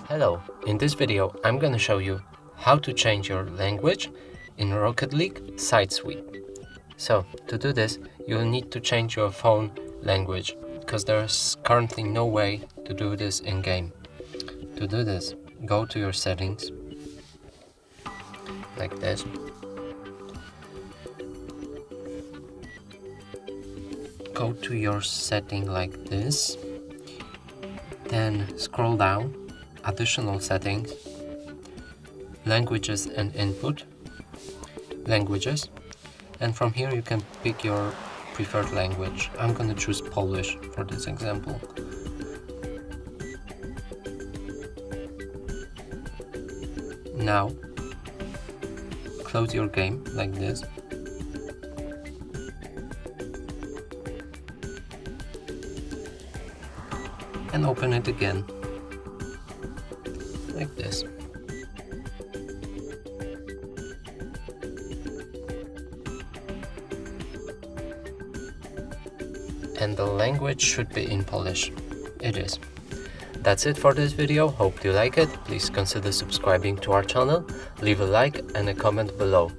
Hello, in this video I'm gonna show you how to change your language in Rocket League Sideswipe. So to do this you'll need to change your phone language because there's currently no way to do this in game. To do this, go to your settings like this. Go to your setting like this, then scroll down, additional settings, languages and input, languages, and from here you can pick your preferred language. I'm gonna choose Polish for this example. Now close your game like this. And open it again like this. And the language should be in Polish. It is. That's it for this video. Hope you like it. Please consider subscribing to our channel, leave a like and a comment below.